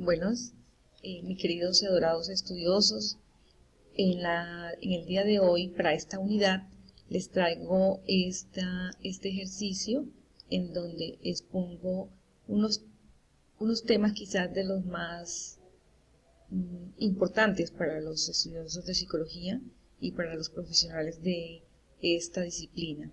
Buenos, mis queridos y adorados estudiosos, en el día de hoy, para esta unidad, les traigo este ejercicio en donde expongo unos temas quizás de los más importantes para los estudiosos de psicología y para los profesionales de esta disciplina.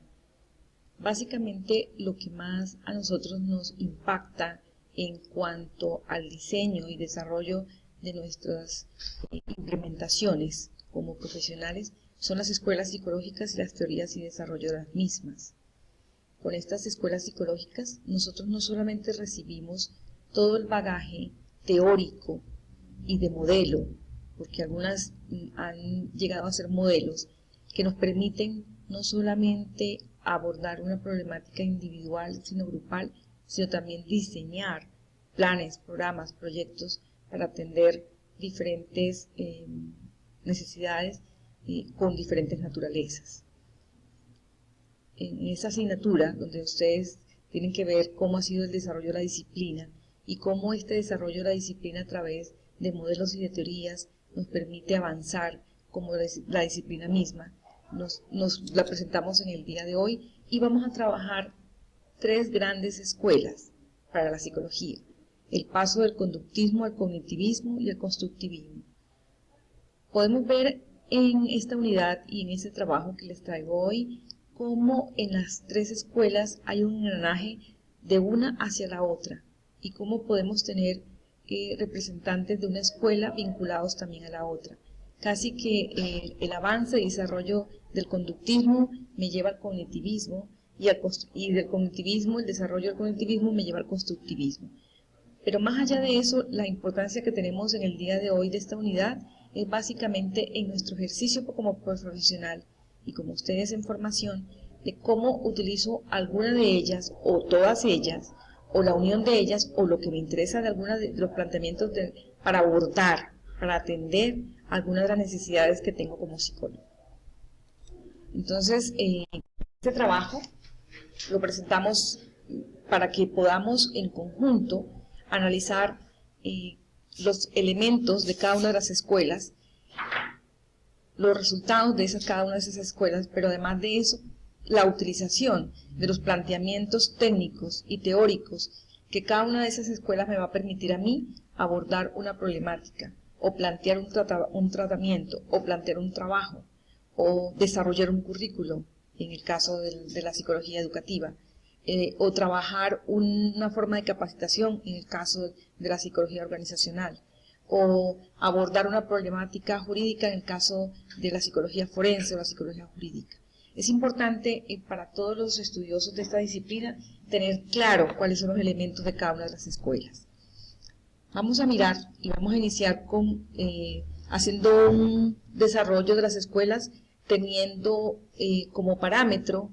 Básicamente, lo que más a nosotros nos impacta en cuanto al diseño y desarrollo de nuestras implementaciones como profesionales son las escuelas psicológicas y las teorías y desarrollo de las mismas. Con estas escuelas psicológicas nosotros no solamente recibimos todo el bagaje teórico y de modelo, porque algunas han llegado a ser modelos que nos permiten no solamente abordar una problemática individual sino grupal, sino también diseñar planes, programas, proyectos para atender diferentes necesidades con diferentes naturalezas. En esa asignatura, donde ustedes tienen que ver cómo ha sido el desarrollo de la disciplina y cómo este desarrollo de la disciplina a través de modelos y de teorías nos permite avanzar como la disciplina misma, nos la presentamos en el día de hoy y vamos a trabajar tres grandes escuelas para la psicología: el paso del conductismo al cognitivismo y el constructivismo. Podemos ver en esta unidad y en este trabajo que les traigo hoy cómo en las tres escuelas hay un engranaje de una hacia la otra y cómo podemos tener representantes de una escuela vinculados también a la otra. Casi que el avance y desarrollo del conductismo me lleva al cognitivismo y del cognitivismo, el desarrollo del cognitivismo me lleva al constructivismo. Pero más allá de eso, la importancia que tenemos en el día de hoy de esta unidad es básicamente en nuestro ejercicio como profesional y como ustedes en formación, de cómo utilizo alguna de ellas o todas ellas o la unión de ellas o lo que me interesa de algunos de los planteamientos para abordar, para atender algunas de las necesidades que tengo como psicólogo. Entonces, este trabajo lo presentamos para que podamos en conjunto analizar los elementos de cada una de las escuelas, los resultados de cada una de esas escuelas, pero además de eso, la utilización de los planteamientos técnicos y teóricos que cada una de esas escuelas me va a permitir a mí abordar una problemática, o plantear un tratamiento, o plantear un trabajo, o desarrollar un currículo, en el caso de la psicología educativa, o trabajar una forma de capacitación, en el caso de la psicología organizacional, o abordar una problemática jurídica en el caso de la psicología forense o la psicología jurídica. Es importante para todos los estudiosos de esta disciplina tener claro cuáles son los elementos de cada una de las escuelas. Vamos a mirar y vamos a iniciar con haciendo un desarrollo de las escuelas teniendo como parámetro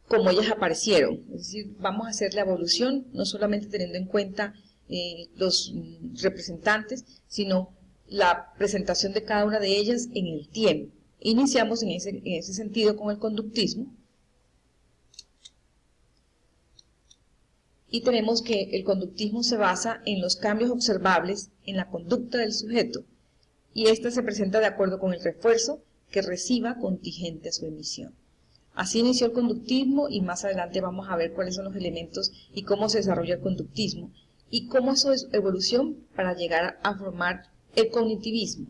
cómo ellas aparecieron. Es decir, vamos a hacer la evolución no solamente teniendo en cuenta los representantes, sino la presentación de cada una de ellas en el tiempo. Iniciamos en ese sentido con el conductismo y tenemos que el conductismo se basa en los cambios observables en la conducta del sujeto y ésta se presenta de acuerdo con el refuerzo que reciba contingente a su emisión. Así inició el conductismo y más adelante vamos a ver cuáles son los elementos y cómo se desarrolla el conductismo y cómo eso es evolución para llegar a formar el cognitivismo.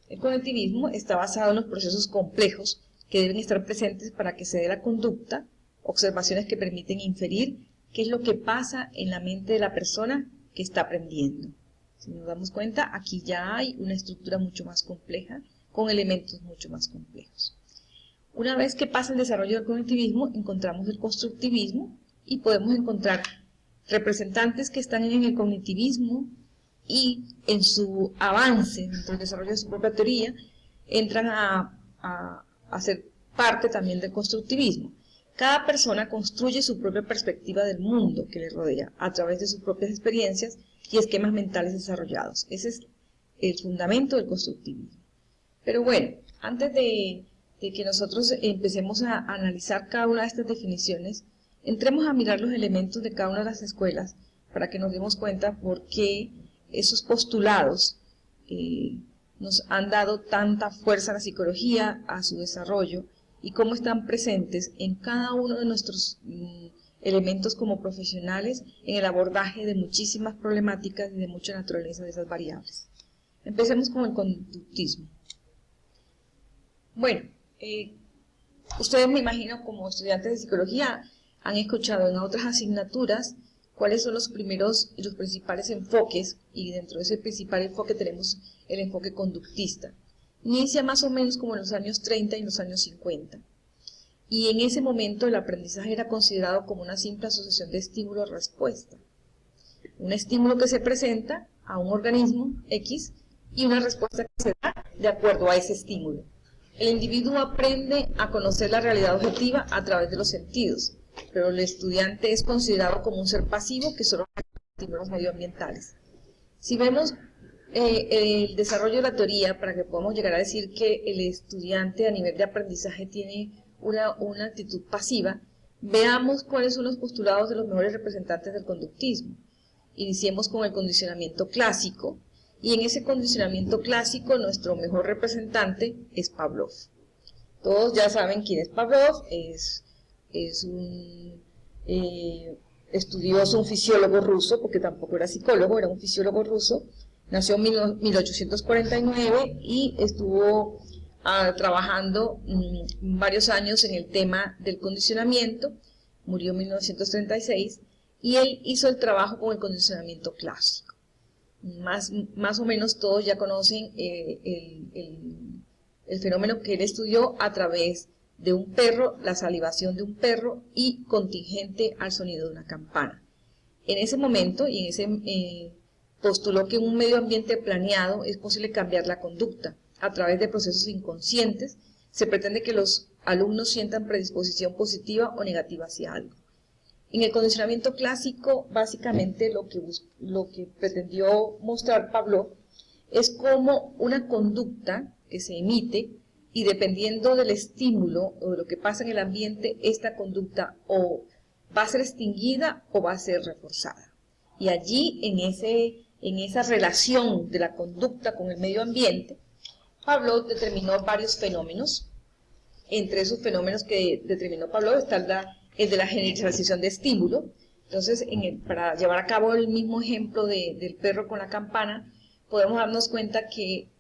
El cognitivismo está basado en los procesos complejos que deben estar presentes para que se dé la conducta, observaciones que permiten inferir qué es lo que pasa en la mente de la persona que está aprendiendo. Si nos damos cuenta, aquí ya hay una estructura mucho más compleja, con elementos mucho más complejos. Una vez que pasa el desarrollo del cognitivismo, encontramos el constructivismo y podemos encontrar representantes que están en el cognitivismo y en su avance, dentro del desarrollo de su propia teoría, entran a ser parte también del constructivismo. Cada persona construye su propia perspectiva del mundo que le rodea a través de sus propias experiencias y esquemas mentales desarrollados. Ese es el fundamento del constructivismo. Pero bueno, antes de que nosotros empecemos a analizar cada una de estas definiciones, entremos a mirar los elementos de cada una de las escuelas para que nos demos cuenta por qué esos postulados nos han dado tanta fuerza a la psicología, a su desarrollo, y cómo están presentes en cada uno de nuestros elementos como profesionales en el abordaje de muchísimas problemáticas y de mucha naturaleza de esas variables. Empecemos con el conductismo. Bueno, ustedes, me imagino, como estudiantes de psicología, han escuchado en otras asignaturas cuáles son los primeros y los principales enfoques, y dentro de ese principal enfoque tenemos el enfoque conductista. Inicia más o menos como en los años 30 y los años 50. Y en ese momento el aprendizaje era considerado como una simple asociación de estímulo-respuesta. Un estímulo que se presenta a un organismo X y una respuesta que se da de acuerdo a ese estímulo. El individuo aprende a conocer la realidad objetiva a través de los sentidos, pero el estudiante es considerado como un ser pasivo que solo reacciona a estímulos medioambientales. Si vemos el desarrollo de la teoría, para que podamos llegar a decir que el estudiante a nivel de aprendizaje tiene una actitud pasiva, veamos cuáles son los postulados de los mejores representantes del conductismo. Iniciemos con el condicionamiento clásico, y en ese condicionamiento clásico nuestro mejor representante es Pavlov. Todos ya saben quién es Pavlov, es un estudioso, un fisiólogo ruso, porque tampoco era psicólogo, era un fisiólogo ruso. Nació en 1849 y estuvo trabajando varios años en el tema del condicionamiento. Murió en 1936 y él hizo el trabajo con el condicionamiento clásico. Más o menos todos ya conocen el fenómeno que él estudió a través de un perro, la salivación de un perro y contingente al sonido de una campana. En ese momento, y en ese postuló que en un medio ambiente planeado es posible cambiar la conducta a través de procesos inconscientes. Se pretende que los alumnos sientan predisposición positiva o negativa hacia algo. En el condicionamiento clásico, básicamente lo que pretendió mostrar Pavlov es cómo una conducta que se emite, y dependiendo del estímulo o de lo que pasa en el ambiente, esta conducta o va a ser extinguida o va a ser reforzada. Y allí, en esa relación de la conducta con el medio ambiente, Pavlov determinó varios fenómenos. Entre esos fenómenos que determinó Pavlov está el de la generalización de estímulo. Entonces, para llevar a cabo el mismo ejemplo del perro con la campana, podemos darnos cuenta que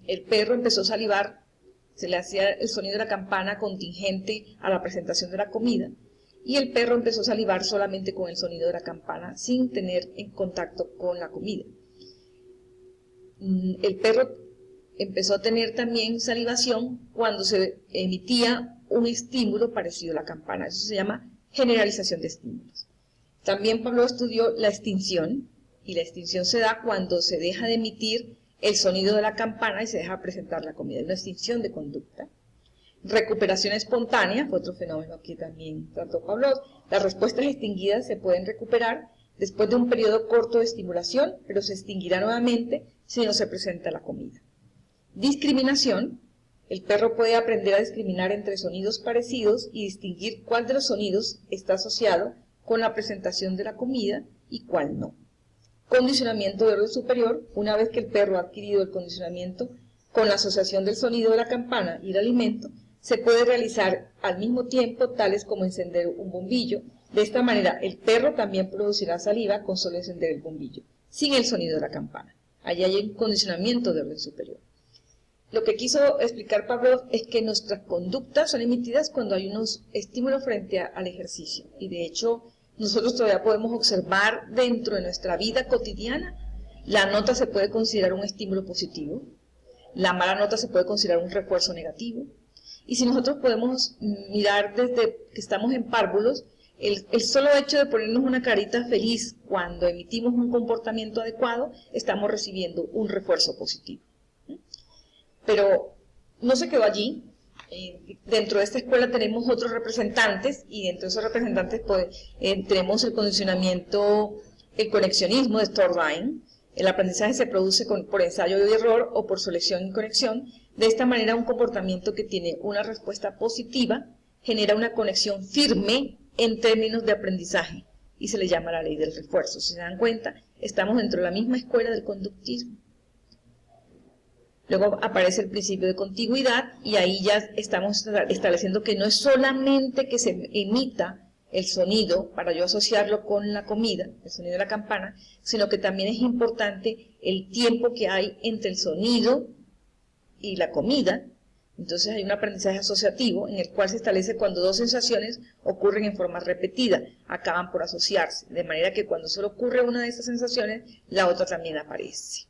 el perro empezó a salivar, se le hacía el sonido de la campana contingente a la presentación de la comida, y el perro empezó a salivar solamente con el sonido de la campana, sin tener en contacto con la comida. El perro empezó a tener también salivación cuando se emitía un estímulo parecido a la campana. Eso se llama generalización de estímulos. También Pavlov estudió la extinción, y la extinción se da cuando se deja de emitir el sonido de la campana y se deja presentar la comida. Es una extinción de conducta. Recuperación espontánea fue otro fenómeno que también trató Pavlov. Las respuestas extinguidas se pueden recuperar después de un periodo corto de estimulación, pero se extinguirá nuevamente si no se presenta la comida. Discriminación. El perro puede aprender a discriminar entre sonidos parecidos y distinguir cuál de los sonidos está asociado con la presentación de la comida y cuál no. Condicionamiento de orden superior. Una vez que el perro ha adquirido el condicionamiento con la asociación del sonido de la campana y el alimento, se puede realizar al mismo tiempo tales como encender un bombillo. De esta manera, el perro también producirá saliva con solo encender el bombillo, sin el sonido de la campana. Allí hay un condicionamiento de orden superior. Lo que quiso explicar Pavlov es que nuestras conductas son emitidas cuando hay unos estímulos frente al ejercicio. Y de hecho, nosotros todavía podemos observar dentro de nuestra vida cotidiana, la nota se puede considerar un estímulo positivo, la mala nota se puede considerar un refuerzo negativo. Y si nosotros podemos mirar desde que estamos en párvulos, el solo hecho de ponernos una carita feliz cuando emitimos un comportamiento adecuado, estamos recibiendo un refuerzo positivo. Pero no se quedó allí. Dentro de esta escuela tenemos otros representantes, y dentro de esos representantes tenemos el condicionamiento, el conexionismo de Stordine. El aprendizaje se produce por ensayo y error o por selección y conexión. De esta manera, un comportamiento que tiene una respuesta positiva genera una conexión firme en términos de aprendizaje y se le llama la ley del refuerzo. Si se dan cuenta, estamos dentro de la misma escuela del conductismo. Luego aparece el principio de contigüidad y ahí ya estamos estableciendo que no es solamente que se emita el sonido para yo asociarlo con la comida, el sonido de la campana, sino que también es importante el tiempo que hay entre el sonido y la comida. Entonces hay un aprendizaje asociativo en el cual se establece cuando dos sensaciones ocurren en forma repetida, acaban por asociarse, de manera que cuando solo ocurre una de estas sensaciones, la otra también aparece.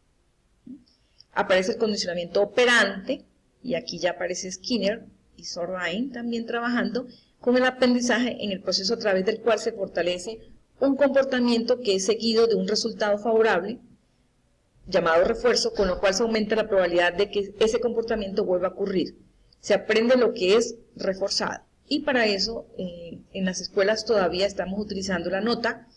Aparece el condicionamiento operante, y aquí ya aparece Skinner y Sorrain también trabajando con el aprendizaje en el proceso a través del cual se fortalece un comportamiento que es seguido de un resultado favorable, llamado refuerzo, con lo cual se aumenta la probabilidad de que ese comportamiento vuelva a ocurrir. Se aprende lo que es reforzado. Y para eso, en las escuelas todavía estamos utilizando la nota.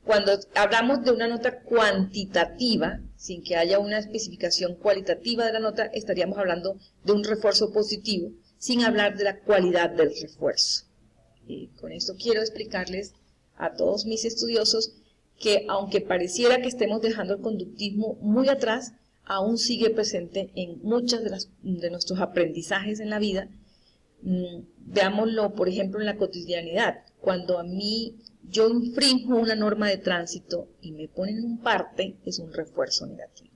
Cuando hablamos de una nota cuantitativa, sin que haya una especificación cualitativa de la nota, estaríamos hablando de un refuerzo positivo, sin hablar de la cualidad del refuerzo. Y con esto quiero explicarles a todos mis estudiosos que aunque pareciera que estemos dejando el conductismo muy atrás, aún sigue presente en muchas de nuestros aprendizajes en la vida. Veámoslo, por ejemplo, en la cotidianidad. Cuando a mí yo infrinjo una norma de tránsito y me ponen un parte, es un refuerzo negativo.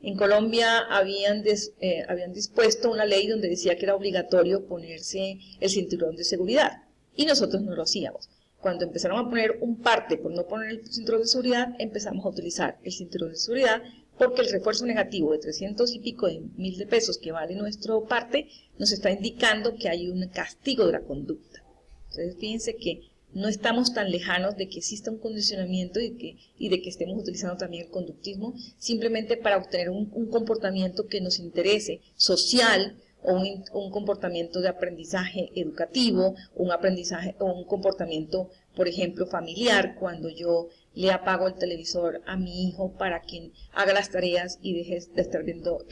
En Colombia habían dispuesto una ley donde decía que era obligatorio ponerse el cinturón de seguridad y nosotros no lo hacíamos. Cuando empezaron a poner un parte por no poner el cinturón de seguridad, empezamos a utilizar el cinturón de seguridad porque el refuerzo negativo de 300 y pico de mil de pesos que vale nuestro parte nos está indicando que hay un castigo de la conducta. Entonces fíjense que no estamos tan lejanos de que exista un condicionamiento y de que estemos utilizando también el conductismo simplemente para obtener un comportamiento que nos interese, social, o un comportamiento de aprendizaje educativo, un comportamiento, por ejemplo, familiar, cuando yo le apago el televisor a mi hijo para que haga las tareas y deje de estar viendo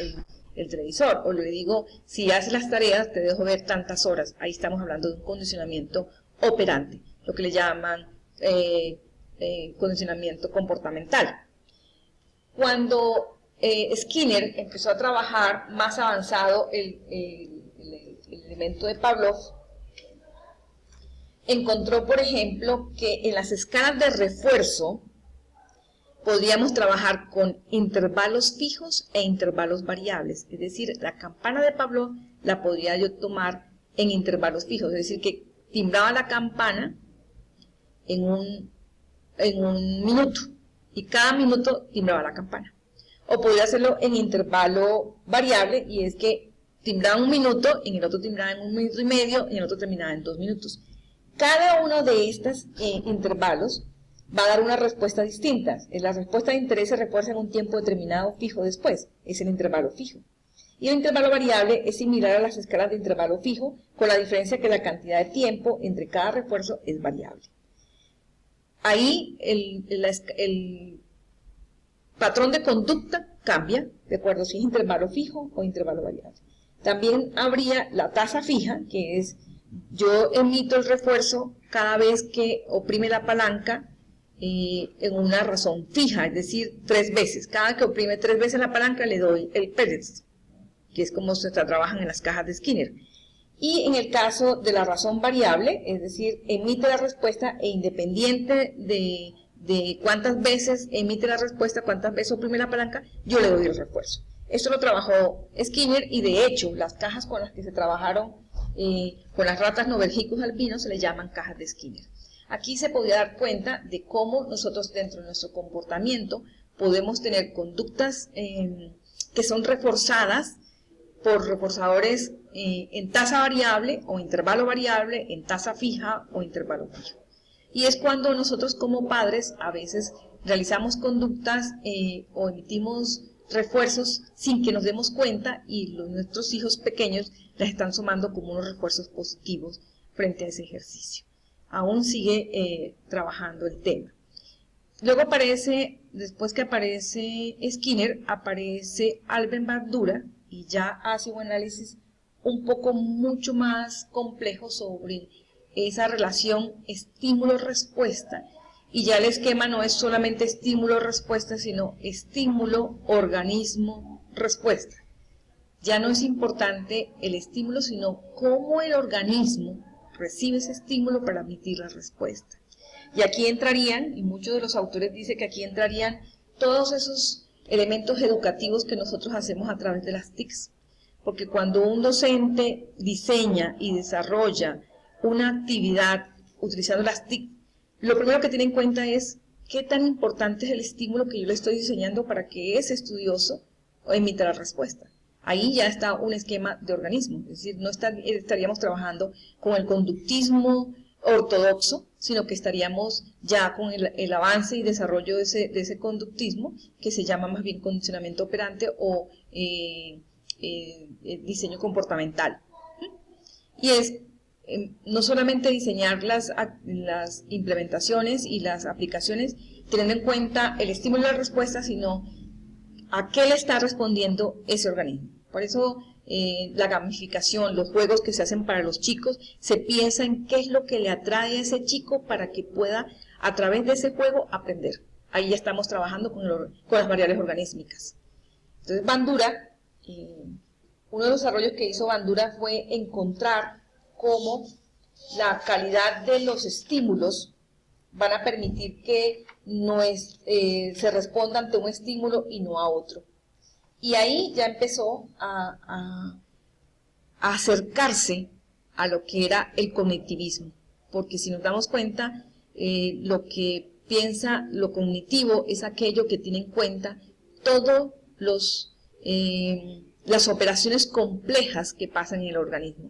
el televisor, o le digo, si haces las tareas te dejo ver tantas horas. Ahí estamos hablando de un condicionamiento operante, lo que le llaman condicionamiento comportamental. Cuando Skinner empezó a trabajar más avanzado el elemento de Pavlov, encontró, por ejemplo, que en las escalas de refuerzo podríamos trabajar con intervalos fijos e intervalos variables. Es decir, la campana de Pavlov la podría yo tomar en intervalos fijos, es decir, que timbraba la campana en un minuto y cada minuto timbraba la campana. O podría hacerlo en intervalo variable, y es que timbraba un minuto, en el otro timbraba en 1 minuto y medio, y en el otro terminaba en 2 minutos. Cada uno de estos intervalos va a dar una respuesta distinta. La respuesta de interés se refuerza en un tiempo determinado fijo después, es el intervalo fijo. Y el intervalo variable es similar a las escalas de intervalo fijo, con la diferencia que la cantidad de tiempo entre cada refuerzo es variable. Ahí el patrón de conducta cambia, de acuerdo si es intervalo fijo o intervalo variable. También habría la tasa fija, que es, yo emito el refuerzo cada vez que oprime la palanca en una razón fija, es decir, 3 veces. Cada que oprime 3 veces la palanca le doy el pellets, que es como se trabajan en las cajas de Skinner. Y en el caso de la razón variable, es decir, emite la respuesta e independiente de cuántas veces emite la respuesta, cuántas veces oprime la palanca, yo le doy el refuerzo. Esto lo trabajó Skinner y de hecho las cajas con las que se trabajaron con las ratas novergicus albinos se les llaman cajas de Skinner. Aquí se podía dar cuenta de cómo nosotros dentro de nuestro comportamiento podemos tener conductas que son reforzadas por reforzadores en tasa variable o intervalo variable, en tasa fija o intervalo fijo. Y es cuando nosotros como padres a veces realizamos conductas o emitimos refuerzos sin que nos demos cuenta y nuestros hijos pequeños las están sumando como unos refuerzos positivos frente a ese ejercicio. Aún sigue trabajando el tema. Luego aparece, después que aparece Skinner, aparece Alvin Bandura y ya hace un análisis un poco mucho más complejo sobre esa relación estímulo-respuesta y ya el esquema no es solamente estímulo-respuesta, sino estímulo-organismo-respuesta. Ya no es importante el estímulo, sino cómo el organismo recibe ese estímulo para emitir la respuesta. Y aquí entrarían, y muchos de los autores dicen que aquí entrarían todos esos elementos educativos que nosotros hacemos a través de las TICs. Porque cuando un docente diseña y desarrolla una actividad utilizando las TIC, lo primero que tiene en cuenta es qué tan importante es el estímulo que yo le estoy diseñando para que ese estudioso emita la respuesta. Ahí ya está un esquema de organismo, es decir, no estaríamos trabajando con el conductismo ortodoxo, sino que estaríamos ya con el avance y desarrollo de ese conductismo, que se llama más bien condicionamiento operante o diseño comportamental. Y es no solamente diseñar las implementaciones y las aplicaciones teniendo en cuenta el estímulo y la respuesta, sino a qué le está respondiendo ese organismo. Por eso la gamificación, los juegos que se hacen para los chicos, se piensa en qué es lo que le atrae a ese chico para que pueda a través de ese juego aprender. Ahí ya estamos trabajando con las variables organísmicas. Entonces Bandura, uno de los desarrollos que hizo Bandura fue encontrar cómo la calidad de los estímulos van a permitir que se responda ante un estímulo y no a otro. Y ahí ya empezó a acercarse a lo que era el cognitivismo, porque si nos damos cuenta, lo que piensa lo cognitivo es aquello que tiene en cuenta todas las operaciones complejas que pasan en el organismo.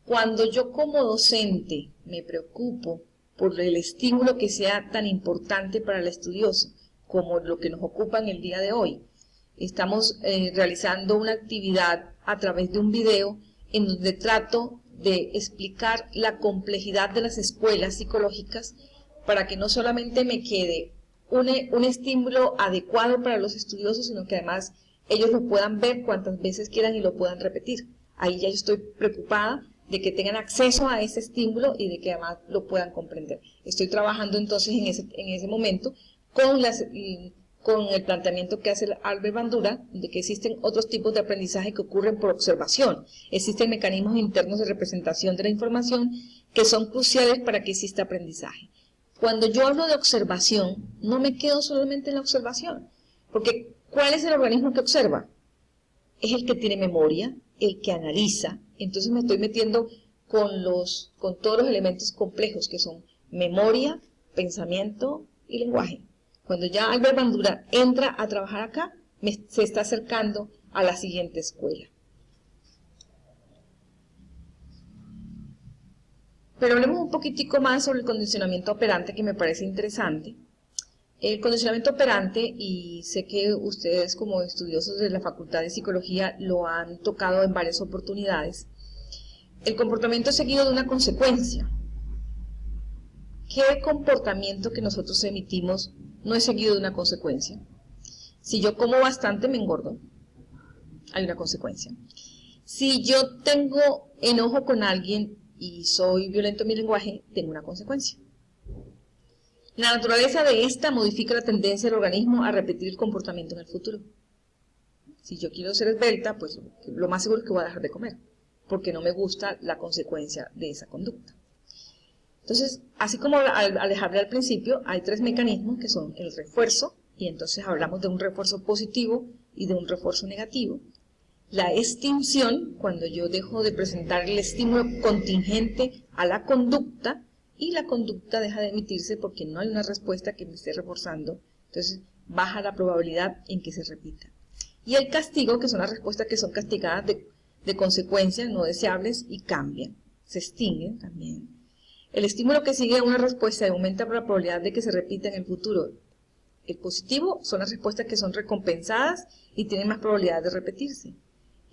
Cuando yo como docente me preocupo por el estímulo que sea tan importante para el estudioso, como lo que nos ocupa en el día de hoy, estamos realizando una actividad a través de un video en donde trato de explicar la complejidad de las escuelas psicológicas para que no solamente me quede un estímulo adecuado para los estudiosos, sino que además ellos lo puedan ver cuantas veces quieran y lo puedan repetir. Ahí ya yo estoy preocupada de que tengan acceso a ese estímulo y de que además lo puedan comprender. Estoy trabajando entonces en ese momento con el planteamiento que hace Albert Bandura, de que existen otros tipos de aprendizaje que ocurren por observación. Existen mecanismos internos de representación de la información que son cruciales para que exista aprendizaje. Cuando yo hablo de observación, no me quedo solamente en la observación, porque ¿cuál es el organismo que observa? Es el que tiene memoria, el que analiza. Entonces me estoy metiendo con todos los elementos complejos que son memoria, pensamiento y lenguaje. Cuando ya Albert Bandura entra a trabajar acá, se está acercando a la siguiente escuela. Pero hablemos un poquitico más sobre el condicionamiento operante, que me parece interesante. El condicionamiento operante, y sé que ustedes como estudiosos de la Facultad de Psicología lo han tocado en varias oportunidades. El comportamiento es seguido de una consecuencia. ¿Qué comportamiento que nosotros emitimos no es seguido de una consecuencia? Si yo como bastante me engordo, hay una consecuencia. Si yo tengo enojo con alguien y soy violento en mi lenguaje, tengo una consecuencia. La naturaleza de esta modifica la tendencia del organismo a repetir el comportamiento en el futuro. Si yo quiero ser esbelta, pues lo más seguro es que voy a dejar de comer, porque no me gusta la consecuencia de esa conducta. Entonces, así como les hablé al principio, hay tres mecanismos que son el refuerzo, y entonces hablamos de un refuerzo positivo y de un refuerzo negativo. La extinción, cuando yo dejo de presentar el estímulo contingente a la conducta, y la conducta deja de emitirse porque no hay una respuesta que me esté reforzando, entonces baja la probabilidad en que se repita. Y el castigo, que son las respuestas que son castigadas de consecuencias no deseables y cambian, se extinguen también. El estímulo que sigue a una respuesta aumenta la probabilidad de que se repita en el futuro. El positivo son las respuestas que son recompensadas y tienen más probabilidad de repetirse.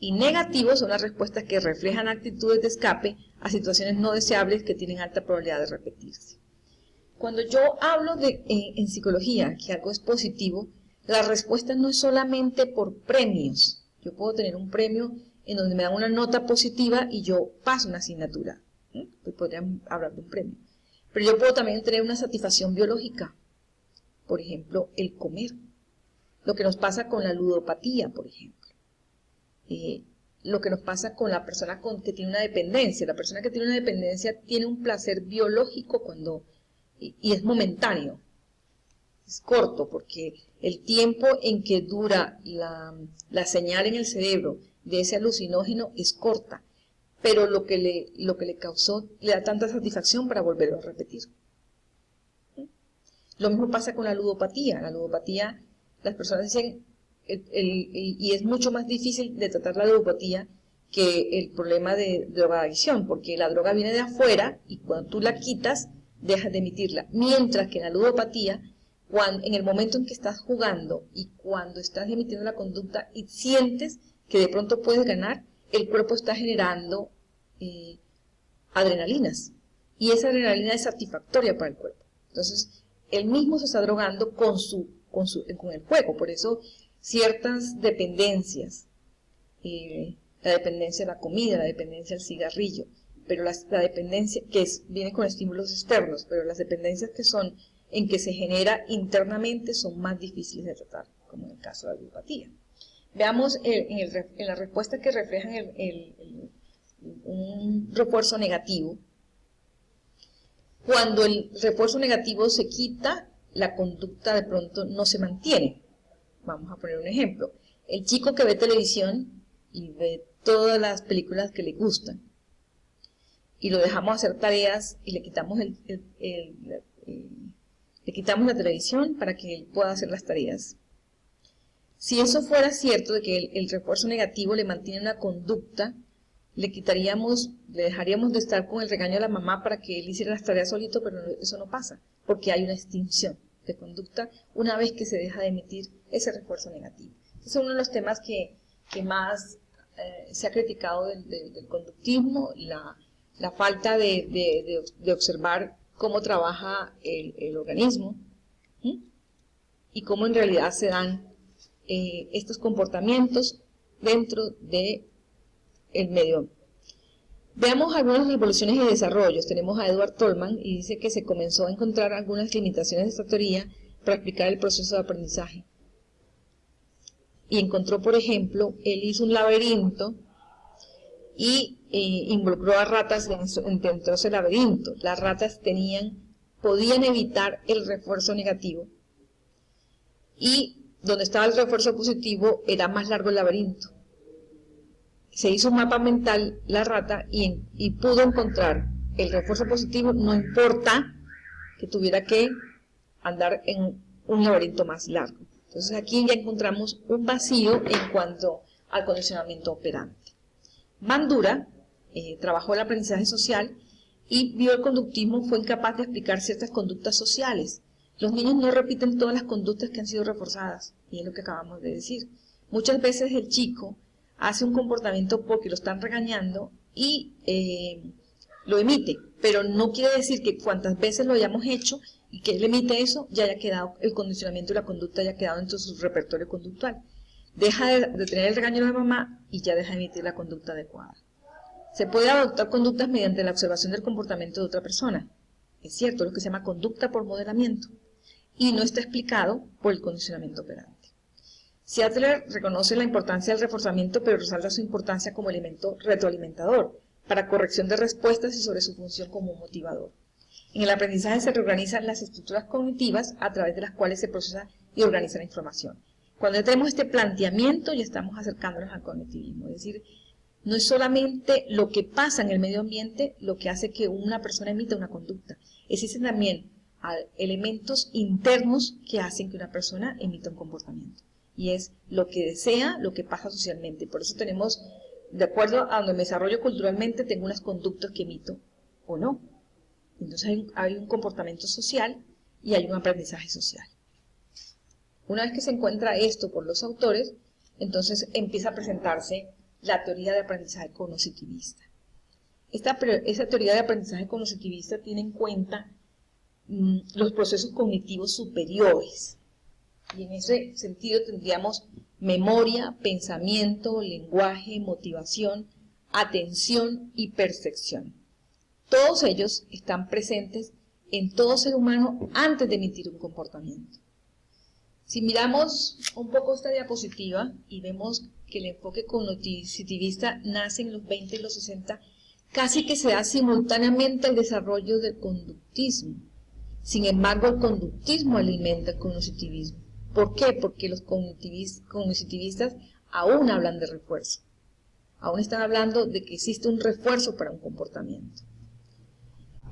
Y negativos son las respuestas que reflejan actitudes de escape a situaciones no deseables que tienen alta probabilidad de repetirse. Cuando yo hablo en psicología que algo es positivo, la respuesta no es solamente por premios. Yo puedo tener un premio en donde me dan una nota positiva y yo paso una asignatura. Pues podríamos hablar de un premio. Pero yo puedo también tener una satisfacción biológica, por ejemplo, el comer. Lo que nos pasa con la ludopatía, por ejemplo. Lo que nos pasa con la persona que tiene una dependencia. La persona que tiene una dependencia tiene un placer biológico y es momentáneo. Es corto, porque el tiempo en que dura la señal en el cerebro de ese alucinógeno es corta, pero lo que le causó le da tanta satisfacción para volverlo a repetir. Lo mismo pasa con la ludopatía. La ludopatía, las personas dicen, y es mucho más difícil de tratar la ludopatía que el problema de drogadicción, porque la droga viene de afuera y cuando tú la quitas, dejas de emitirla. Mientras que en la ludopatía, en el momento en que estás jugando y cuando estás emitiendo la conducta y sientes que de pronto puedes ganar, el cuerpo está generando adrenalinas. Y esa adrenalina es satisfactoria para el cuerpo. Entonces, él mismo se está drogando con el juego. Por eso, ciertas dependencias, la dependencia de la comida, la dependencia del cigarrillo, pero la dependencia viene con estímulos externos, pero las dependencias que son en que se genera internamente son más difíciles de tratar, como en el caso de la ludopatía. Veamos en la respuesta que reflejan un refuerzo negativo. Cuando el refuerzo negativo se quita, la conducta de pronto no se mantiene. Vamos a poner un ejemplo. El chico que ve televisión y ve todas las películas que le gustan y lo dejamos hacer tareas y le quitamos la televisión para que él pueda hacer las tareas. Si eso fuera cierto, de que el refuerzo negativo le mantiene una conducta, le dejaríamos de estar con el regaño de la mamá para que él hiciera las tareas solito, pero eso no pasa, porque hay una extinción de conducta una vez que se deja de emitir ese refuerzo negativo. Ese es uno de los temas que más se ha criticado del conductismo, la falta de observar cómo trabaja el organismo y cómo en realidad se dan estos comportamientos dentro del medio. Veamos algunas revoluciones y desarrollos. Tenemos a Edward Tolman y dice que se comenzó a encontrar algunas limitaciones de esta teoría para explicar el proceso de aprendizaje. Y encontró, por ejemplo, él hizo un laberinto y involucró a ratas dentro de ese laberinto. Las ratas podían evitar el refuerzo negativo y donde estaba el refuerzo positivo era más largo el laberinto. Se hizo un mapa mental la rata y pudo encontrar el refuerzo positivo, no importa que tuviera que andar en un laberinto más largo. Entonces aquí ya encontramos un vacío en cuanto al condicionamiento operante. Bandura trabajó el aprendizaje social y vio el conductismo, fue incapaz de explicar ciertas conductas sociales. Los niños no repiten todas las conductas que han sido reforzadas, y es lo que acabamos de decir. Muchas veces el chico hace un comportamiento porque lo están regañando y lo emite, pero no quiere decir que cuantas veces lo hayamos hecho y que él emite eso, ya haya quedado el condicionamiento y la conducta haya quedado dentro de su repertorio conductual. Deja de tener el regaño de la mamá y ya deja de emitir la conducta adecuada. Se puede adoptar conductas mediante la observación del comportamiento de otra persona. Es cierto, lo que se llama conducta por modelamiento, y no está explicado por el condicionamiento operante. Seattle reconoce la importancia del reforzamiento, pero resalta su importancia como elemento retroalimentador, para corrección de respuestas y sobre su función como motivador. En el aprendizaje se reorganizan las estructuras cognitivas a través de las cuales se procesa y organiza la información. Cuando ya tenemos este planteamiento, ya estamos acercándonos al cognitivismo, es decir, no es solamente lo que pasa en el medio ambiente lo que hace que una persona emita una conducta, existen también elementos internos que hacen que una persona emita un comportamiento. Y es lo que desea, lo que pasa socialmente. Por eso tenemos, de acuerdo a donde me desarrollo culturalmente, tengo unas conductas que emito o no. Entonces hay un comportamiento social y hay un aprendizaje social. Una vez que se encuentra esto por los autores, entonces empieza a presentarse la teoría de aprendizaje cognitivista. Esta teoría de aprendizaje cognitivista tiene en cuenta los procesos cognitivos superiores. Y en ese sentido tendríamos memoria, pensamiento, lenguaje, motivación, atención y percepción. Todos ellos están presentes en todo ser humano antes de emitir un comportamiento. Si miramos un poco esta diapositiva y vemos que el enfoque cognitivista nace en los 20 y los 60, casi que se da simultáneamente al desarrollo del conductismo. Sin embargo, el conductismo alimenta el cognitivismo. ¿Por qué? Porque los cognitivistas aún hablan de refuerzo. Aún están hablando de que existe un refuerzo para un comportamiento.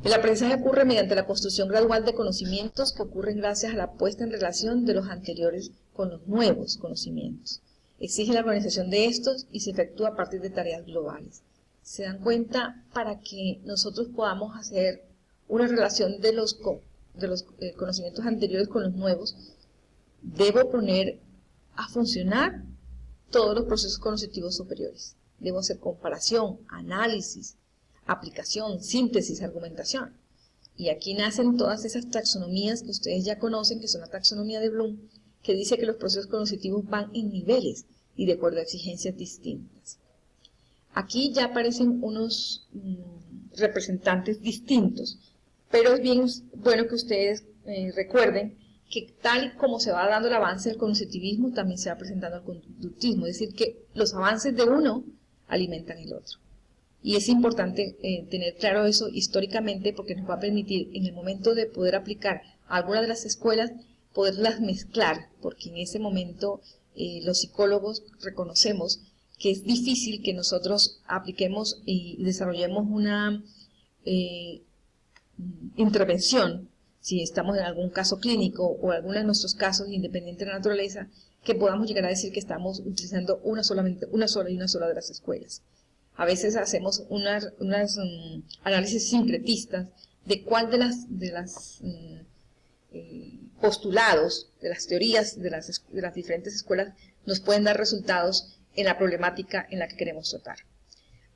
El aprendizaje ocurre mediante la construcción gradual de conocimientos que ocurren gracias a la puesta en relación de los anteriores con los nuevos conocimientos. Exige la organización de estos y se efectúa a partir de tareas globales. Se dan cuenta, para que nosotros podamos hacer una relación de los conocimientos anteriores con los nuevos, debo poner a funcionar todos los procesos cognitivos superiores. Debo hacer comparación, análisis, aplicación, síntesis, argumentación. Y aquí nacen todas esas taxonomías que ustedes ya conocen, que son la taxonomía de Bloom, que dice que los procesos cognitivos van en niveles y de acuerdo a exigencias distintas. Aquí ya aparecen unos representantes distintos, pero es bien bueno que ustedes recuerden que tal y como se va dando el avance del cognitivismo, también se va presentando el conductismo, es decir, que los avances de uno alimentan el otro. Y es importante tener claro eso históricamente, porque nos va a permitir, en el momento de poder aplicar algunas de las escuelas, poderlas mezclar, porque en ese momento los psicólogos reconocemos que es difícil que nosotros apliquemos y desarrollemos una intervención, si estamos en algún caso clínico o alguno de nuestros casos independientes de la naturaleza, que podamos llegar a decir que estamos utilizando una sola de las escuelas. A veces hacemos unas análisis sincretistas de cuál de las postulados, de las teorías de las diferentes escuelas nos pueden dar resultados en la problemática en la que queremos tratar.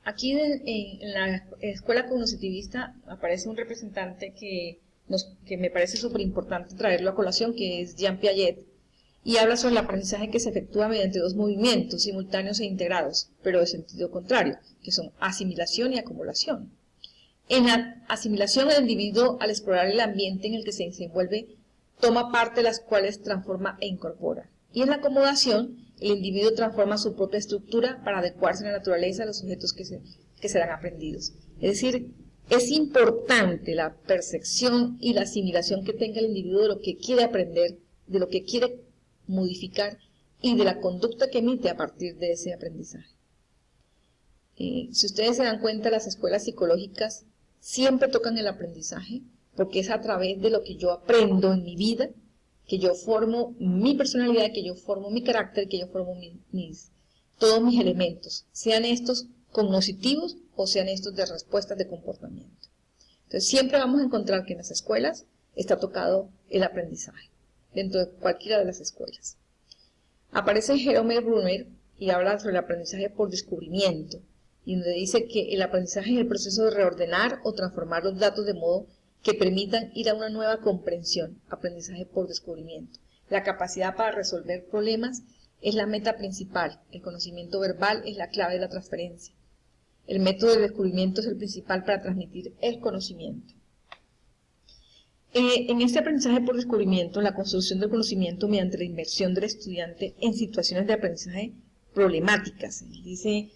Aquí en la escuela cognitivista aparece un representante que me parece súper importante traerlo a colación, que es Jean Piaget, y habla sobre el aprendizaje que se efectúa mediante dos movimientos simultáneos e integrados, pero de sentido contrario, que son asimilación y acumulación. En la asimilación, el individuo, al explorar el ambiente en el que se desenvuelve, toma parte de las cuales transforma e incorpora. Y en la acomodación, el individuo transforma su propia estructura para adecuarse a la naturaleza de los objetos que serán aprendidos. Es decir, es importante la percepción y la asimilación que tenga el individuo de lo que quiere aprender, de lo que quiere modificar y de la conducta que emite a partir de ese aprendizaje. Si ustedes se dan cuenta, las escuelas psicológicas siempre tocan el aprendizaje, porque es a través de lo que yo aprendo en mi vida, que yo formo mi personalidad, que yo formo mi carácter, que yo formo todos mis elementos, sean estos cognitivos o sean estos de respuestas de comportamiento. Entonces siempre vamos a encontrar que en las escuelas está tocado el aprendizaje, dentro de cualquiera de las escuelas. Aparece Jerome Bruner y habla sobre el aprendizaje por descubrimiento, y donde dice que el aprendizaje es el proceso de reordenar o transformar los datos de modo que permitan ir a una nueva comprensión, aprendizaje por descubrimiento. La capacidad para resolver problemas es la meta principal, el conocimiento verbal es la clave de la transferencia. El método de descubrimiento es el principal para transmitir el conocimiento. En este aprendizaje por descubrimiento, la construcción del conocimiento mediante la inmersión del estudiante en situaciones de aprendizaje problemáticas. Dice,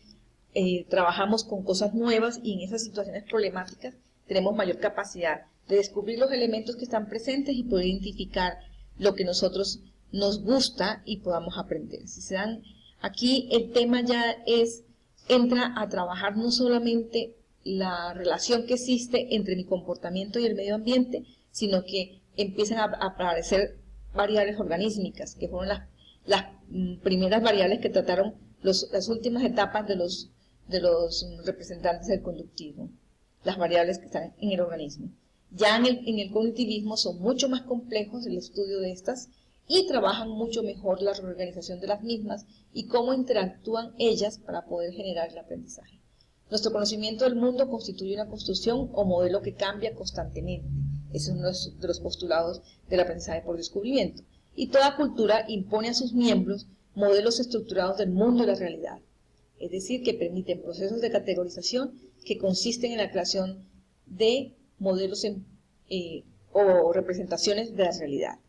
trabajamos con cosas nuevas y en esas situaciones problemáticas tenemos mayor capacidad de descubrir los elementos que están presentes y poder identificar lo que nosotros nos gusta y podamos aprender. Si se dan, aquí el tema ya entra a trabajar no solamente la relación que existe entre mi comportamiento y el medio ambiente, sino que empiezan a aparecer variables organísmicas, que fueron las primeras variables que trataron las últimas etapas de los representantes del conductismo, las variables que están en el organismo. Ya en el cognitivismo son mucho más complejos el estudio de estas y trabajan mucho mejor la reorganización de las mismas y cómo interactúan ellas para poder generar el aprendizaje. Nuestro conocimiento del mundo constituye una construcción o modelo que cambia constantemente. Ese es uno de los postulados del aprendizaje por descubrimiento. Y toda cultura impone a sus miembros modelos estructurados del mundo y la realidad. Es decir, que permiten procesos de categorización que consisten en la creación de modelos o representaciones de la realidad.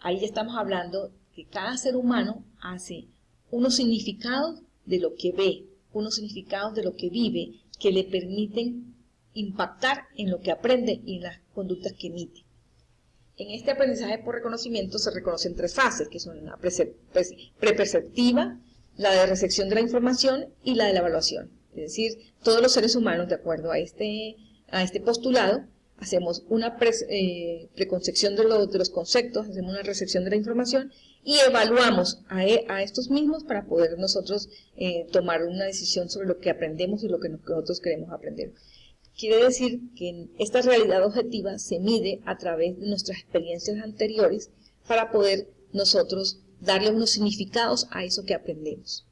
Ahí ya estamos hablando que cada ser humano hace unos significados de lo que ve, unos significados de lo que vive, que le permiten impactar en lo que aprende y en las conductas que emite. En este aprendizaje por reconocimiento se reconocen 3 fases, que son la preperceptiva, la de recepción de la información y la de la evaluación. Es decir, todos los seres humanos, de acuerdo a este postulado, hacemos una preconcepción de los conceptos, hacemos una recepción de la información y evaluamos a estos mismos para poder nosotros tomar una decisión sobre lo que aprendemos y lo que nosotros queremos aprender. Quiere decir que esta realidad objetiva se mide a través de nuestras experiencias anteriores para poder nosotros darle unos significados a eso que aprendemos.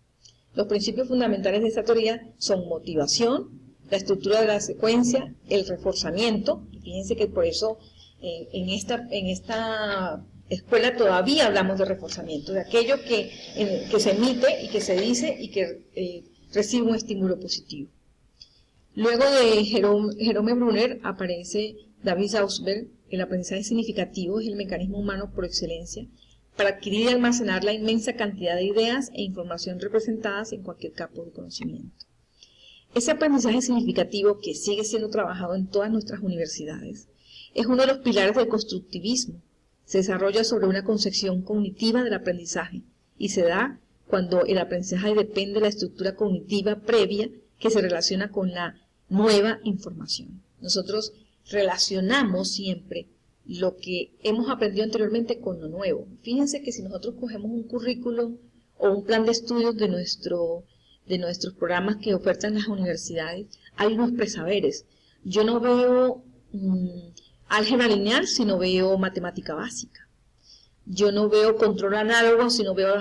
Los principios fundamentales de esta teoría son motivación, la estructura de la secuencia, el reforzamiento. Fíjense que por eso en esta escuela todavía hablamos de reforzamiento, de aquello que se emite y que se dice y que recibe un estímulo positivo. Luego de Jerome Brunner aparece David Ausubel. El aprendizaje significativo es el mecanismo humano por excelencia para adquirir y almacenar la inmensa cantidad de ideas e información representadas en cualquier campo de conocimiento. Ese aprendizaje significativo, que sigue siendo trabajado en todas nuestras universidades, es uno de los pilares del constructivismo. Se desarrolla sobre una concepción cognitiva del aprendizaje y se da cuando el aprendizaje depende de la estructura cognitiva previa que se relaciona con la nueva información. Nosotros relacionamos siempre lo que hemos aprendido anteriormente con lo nuevo. Fíjense que si nosotros cogemos un currículum o un plan de estudios de nuestros programas que ofertan las universidades, hay unos presaberes. Yo no veo álgebra lineal si no veo matemática básica. Yo no veo control análogo si no veo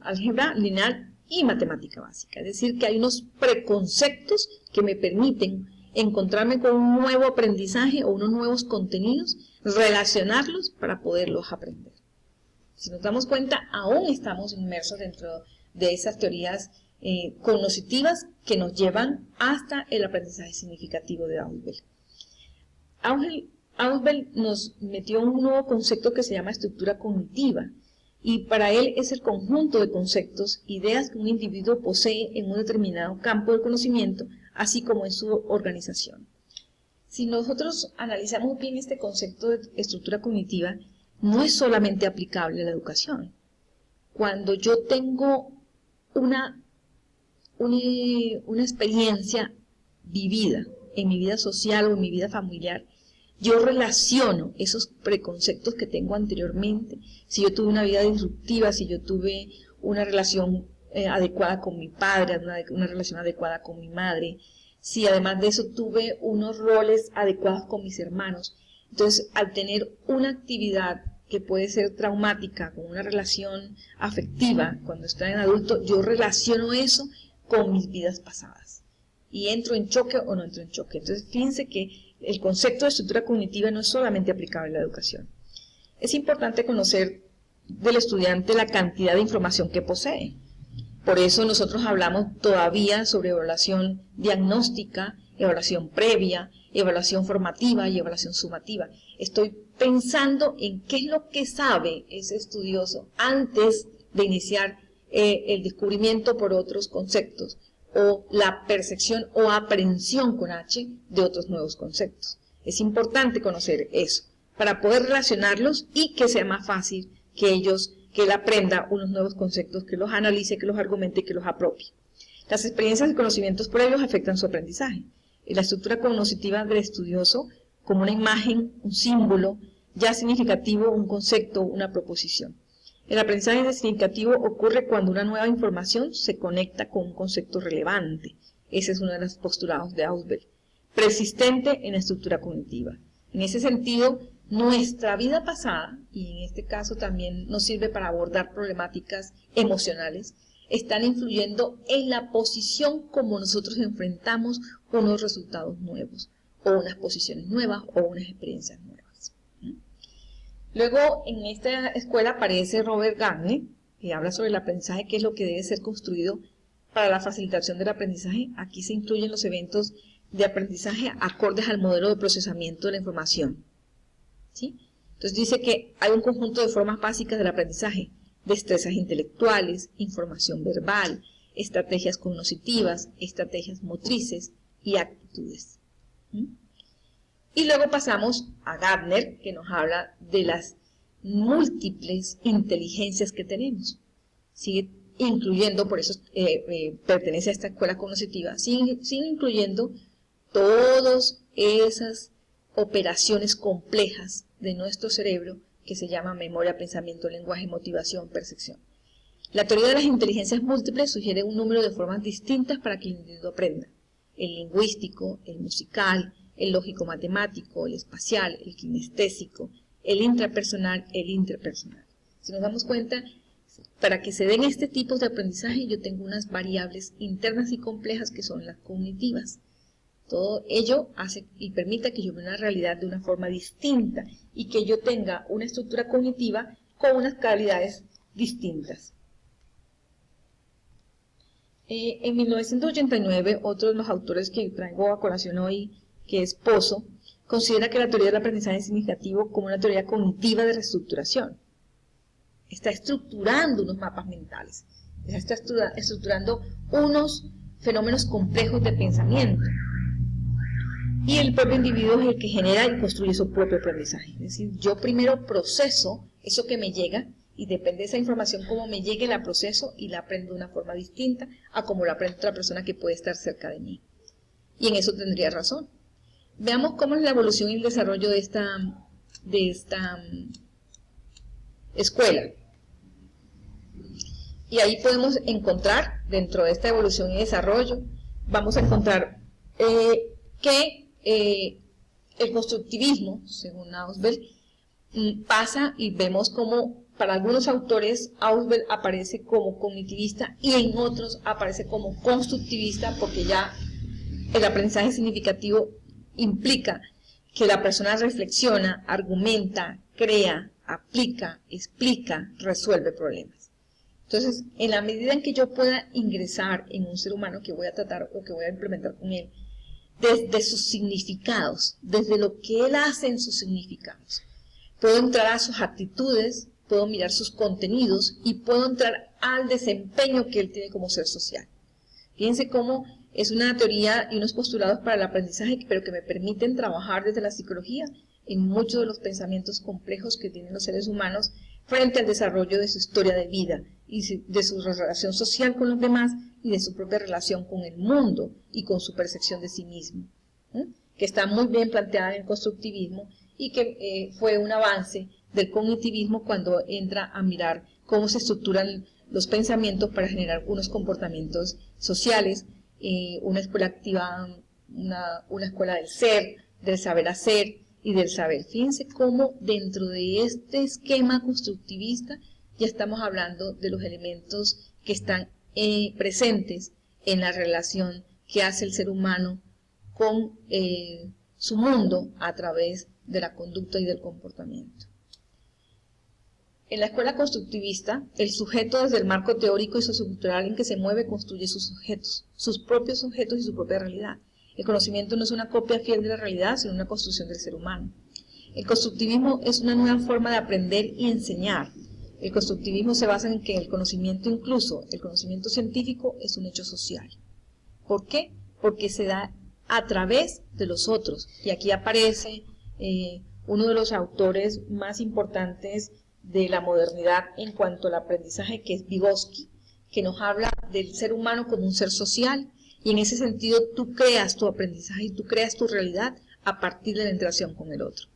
álgebra lineal y matemática básica. Es decir, que hay unos preconceptos que me permiten encontrarme con un nuevo aprendizaje o unos nuevos contenidos, relacionarlos para poderlos aprender. Si nos damos cuenta, aún estamos inmersos dentro de esas teorías cognitivas que nos llevan hasta el aprendizaje significativo de Ausubel. Ausubel nos metió un nuevo concepto que se llama estructura cognitiva, y para él es el conjunto de conceptos, ideas que un individuo posee en un determinado campo del conocimiento, así como en su organización. Si nosotros analizamos bien este concepto de estructura cognitiva, no es solamente aplicable a la educación. Cuando yo tengo una experiencia vivida en mi vida social o en mi vida familiar, yo relaciono esos preconceptos que tengo anteriormente. Si yo tuve una vida disruptiva, si yo tuve una relación adecuada con mi padre, una relación adecuada con mi madre, si además de eso tuve unos roles adecuados con mis hermanos. Entonces, al tener una actividad que puede ser traumática, con una relación afectiva, cuando estoy en adulto, yo relaciono eso con mis vidas pasadas. Y entro en choque o no entro en choque. Entonces, fíjense que el concepto de estructura cognitiva no es solamente aplicable a la educación. Es importante conocer del estudiante la cantidad de información que posee. Por eso nosotros hablamos todavía sobre evaluación diagnóstica, evaluación previa, evaluación formativa y evaluación sumativa. Estoy pensando en qué es lo que sabe ese estudioso antes de iniciar el descubrimiento por otros conceptos, o la percepción o aprehensión con H de otros nuevos conceptos. Es importante conocer eso para poder relacionarlos y que sea más fácil que él aprenda unos nuevos conceptos, que los analice, que los argumente y que los apropie. Las experiencias y conocimientos previos afectan su aprendizaje. La estructura cognitiva del estudioso como una imagen, un símbolo, ya significativo, un concepto, una proposición. El aprendizaje significativo ocurre cuando una nueva información se conecta con un concepto relevante. Ese es uno de los postulados de Ausubel. Persistente en la estructura cognitiva. En ese sentido, nuestra vida pasada, y en este caso también nos sirve para abordar problemáticas emocionales, están influyendo en la posición como nosotros enfrentamos unos resultados nuevos, o unas posiciones nuevas, o unas experiencias nuevas. Luego, en esta escuela aparece Robert Gardner, que habla sobre el aprendizaje, que es lo que debe ser construido para la facilitación del aprendizaje. Aquí se incluyen los eventos de aprendizaje acordes al modelo de procesamiento de la información. ¿sí? Entonces dice que hay un conjunto de formas básicas del aprendizaje: destrezas intelectuales, información verbal, estrategias cognitivas, estrategias motrices y actitudes. Y luego pasamos a Gardner, que nos habla de las múltiples inteligencias que tenemos. Sigue incluyendo, por eso pertenece a esta escuela cognitiva, sigue incluyendo todas esas operaciones complejas de nuestro cerebro que se llaman memoria, pensamiento, lenguaje, motivación, percepción. La teoría de las inteligencias múltiples sugiere un número de formas distintas para que el individuo aprenda: el lingüístico, el musical, el lógico-matemático, el espacial, el kinestésico, el intrapersonal, el interpersonal. Si nos damos cuenta, para que se den este tipo de aprendizaje, yo tengo unas variables internas y complejas que son las cognitivas. Todo ello hace y permite que yo vea una realidad de una forma distinta y que yo tenga una estructura cognitiva con unas calidades distintas. En 1989, otro de los autores que traigo a colación hoy, que es Pozo, considera que la teoría del aprendizaje significativo como una teoría cognitiva de reestructuración. Está estructurando unos mapas mentales, está estructurando unos fenómenos complejos de pensamiento. Y el propio individuo es el que genera y construye su propio aprendizaje. Es decir, yo primero proceso eso que me llega, y depende de esa información, cómo me llegue, la proceso y la aprendo de una forma distinta a como la aprende otra persona que puede estar cerca de mí. Y en eso tendría razón. Veamos cómo es la evolución y el desarrollo de esta escuela. Y ahí podemos encontrar, dentro de esta evolución y desarrollo, vamos a encontrar que el constructivismo, según Ausubel, pasa, y vemos como para algunos autores Ausubel aparece como cognitivista y en otros aparece como constructivista, porque ya el aprendizaje significativo implica que la persona reflexiona, argumenta, crea, aplica, explica, resuelve problemas. Entonces, en la medida en que yo pueda ingresar en un ser humano que voy a tratar o que voy a implementar con él, desde sus significados, desde lo que él hace en sus significados, puedo entrar a sus actitudes, puedo mirar sus contenidos y puedo entrar al desempeño que él tiene como ser social. Fíjense cómo es una teoría y unos postulados para el aprendizaje, pero que me permiten trabajar desde la psicología en muchos de los pensamientos complejos que tienen los seres humanos frente al desarrollo de su historia de vida y de su relación social con los demás y de su propia relación con el mundo y con su percepción de sí mismo, que está muy bien planteada en el constructivismo y que fue un avance del cognitivismo cuando entra a mirar cómo se estructuran los pensamientos para generar unos comportamientos sociales, una escuela activa, una escuela del ser, del saber hacer y del saber. Fíjense cómo dentro de este esquema constructivista ya estamos hablando de los elementos que están presentes en la relación que hace el ser humano con su mundo a través de la conducta y del comportamiento. En la escuela constructivista, el sujeto desde el marco teórico y sociocultural en que se mueve construye sus sujetos, sus propios sujetos y su propia realidad. El conocimiento no es una copia fiel de la realidad, sino una construcción del ser humano. El constructivismo es una nueva forma de aprender y enseñar. El constructivismo se basa en que el conocimiento, incluso el conocimiento científico, es un hecho social. ¿Por qué? Porque se da a través de los otros. Y aquí aparece uno de los autores más importantes de la modernidad en cuanto al aprendizaje, que es Vygotsky, que nos habla del ser humano como un ser social, y en ese sentido tú creas tu aprendizaje y tú creas tu realidad a partir de la interacción con el otro.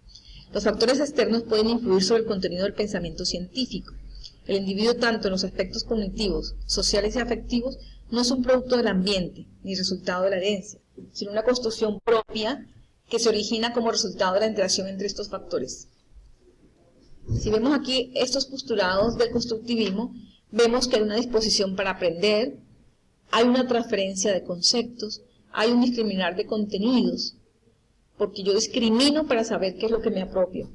Los factores externos pueden influir sobre el contenido del pensamiento científico. El individuo, tanto en los aspectos cognitivos, sociales y afectivos, no es un producto del ambiente ni resultado de la herencia, sino una construcción propia que se origina como resultado de la interacción entre estos factores. Si vemos aquí estos postulados del constructivismo, vemos que hay una disposición para aprender, hay una transferencia de conceptos, hay un discriminar de contenidos, porque yo discrimino para saber qué es lo que me apropio.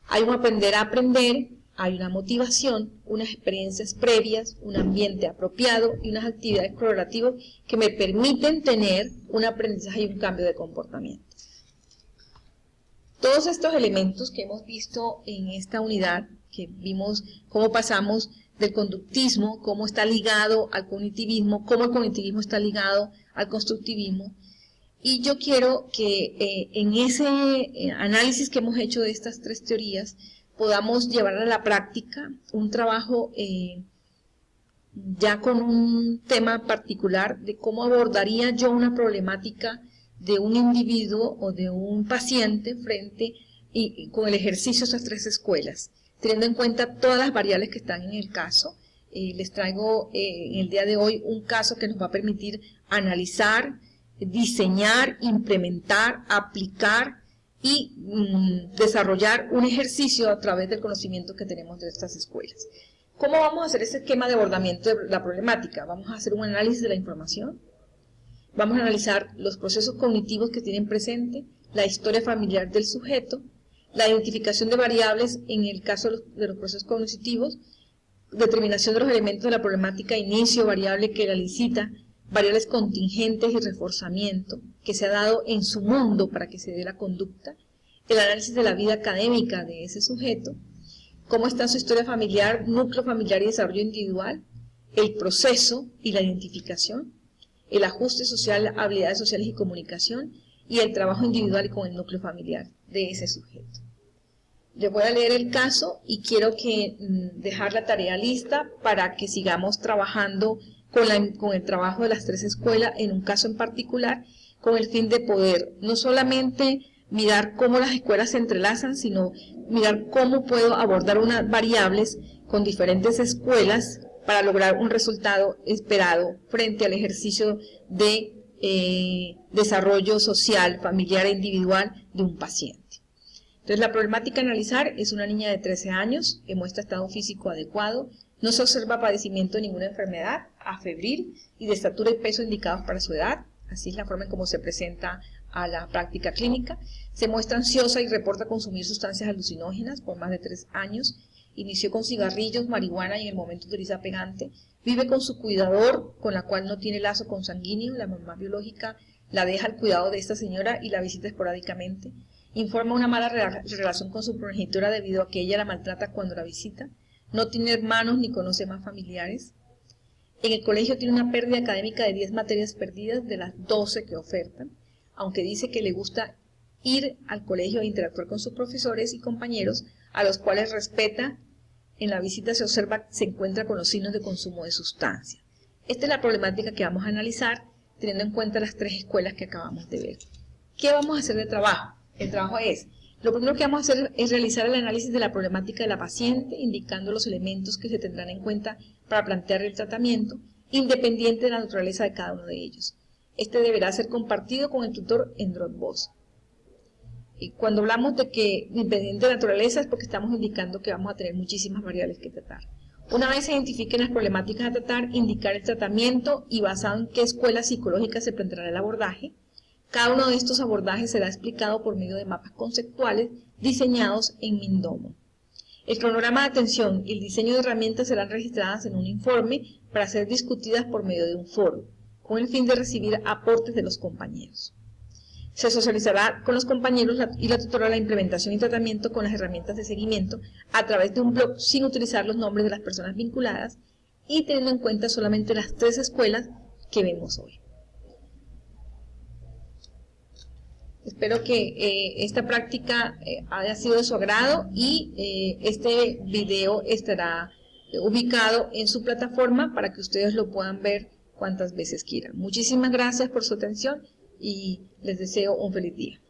Hay un aprender a aprender, hay una motivación, unas experiencias previas, un ambiente apropiado y unas actividades colaborativas que me permiten tener un aprendizaje y un cambio de comportamiento. Todos estos elementos que hemos visto en esta unidad, que vimos cómo pasamos del conductismo, cómo está ligado al cognitivismo, cómo el cognitivismo está ligado al constructivismo, y yo quiero que en ese análisis que hemos hecho de estas tres teorías podamos llevar a la práctica un trabajo ya con un tema particular de cómo abordaría yo una problemática de un individuo o de un paciente frente y con el ejercicio de esas tres escuelas, teniendo en cuenta todas las variables que están en el caso. Les traigo en el día de hoy un caso que nos va a permitir analizar, diseñar, implementar, aplicar y desarrollar un ejercicio a través del conocimiento que tenemos de estas escuelas. ¿Cómo vamos a hacer ese esquema de abordamiento de la problemática? Vamos a hacer un análisis de la información, vamos a analizar los procesos cognitivos que tienen presente, la historia familiar del sujeto, la identificación de variables en el caso de los procesos cognitivos, determinación de los elementos de la problemática, inicio, variable que la licita, variables contingentes y reforzamiento que se ha dado en su mundo para que se dé la conducta, el análisis de la vida académica de ese sujeto, cómo está su historia familiar, núcleo familiar y desarrollo individual, el proceso y la identificación, el ajuste social, habilidades sociales y comunicación, y el trabajo individual con el núcleo familiar de ese sujeto. Les voy a leer el caso y quiero que dejar la tarea lista para que sigamos trabajando con el trabajo de las tres escuelas en un caso en particular, con el fin de poder no solamente mirar cómo las escuelas se entrelazan, sino mirar cómo puedo abordar unas variables con diferentes escuelas para lograr un resultado esperado frente al ejercicio de desarrollo social, familiar e individual de un paciente. Entonces, la problemática a analizar es una niña de 13 años que muestra estado físico adecuado, no se observa padecimiento de ninguna enfermedad, afebril y de estatura y peso indicados para su edad, así es la forma en cómo se presenta a la práctica clínica. Se muestra ansiosa y reporta consumir sustancias alucinógenas por más de 3 años, inició con cigarrillos, marihuana y en el momento utiliza pegante, vive con su cuidador, con la cual no tiene lazo consanguíneo, la mamá biológica la deja al cuidado de esta señora y la visita esporádicamente, informa una mala relación con su progenitora debido a que ella la maltrata cuando la visita, no tiene hermanos ni conoce más familiares. En el colegio tiene una pérdida académica de 10 materias perdidas de las 12 que ofertan, aunque dice que le gusta ir al colegio e interactuar con sus profesores y compañeros, a los cuales respeta. En la visita se observa, se encuentra con los signos de consumo de sustancias. Esta es la problemática que vamos a analizar, teniendo en cuenta las tres escuelas que acabamos de ver. ¿Qué vamos a hacer de trabajo? El trabajo es, lo primero que vamos a hacer es realizar el análisis de la problemática de la paciente, indicando los elementos que se tendrán en cuenta para plantear el tratamiento, independiente de la naturaleza de cada uno de ellos. Este deberá ser compartido con el tutor en Dropbox. Y cuando hablamos de que independiente de la naturaleza es porque estamos indicando que vamos a tener muchísimas variables que tratar. Una vez se identifiquen las problemáticas a tratar, indicar el tratamiento y basado en qué escuela psicológica se planteará el abordaje. Cada uno de estos abordajes será explicado por medio de mapas conceptuales diseñados en Mindomo. El cronograma de atención y el diseño de herramientas serán registradas en un informe para ser discutidas por medio de un foro, con el fin de recibir aportes de los compañeros. Se socializará con los compañeros y la tutora la implementación y tratamiento con las herramientas de seguimiento a través de un blog sin utilizar los nombres de las personas vinculadas y teniendo en cuenta solamente las tres escuelas que vemos hoy. Espero que esta práctica haya sido de su agrado y este video estará ubicado en su plataforma para que ustedes lo puedan ver cuantas veces quieran. Muchísimas gracias por su atención y les deseo un feliz día.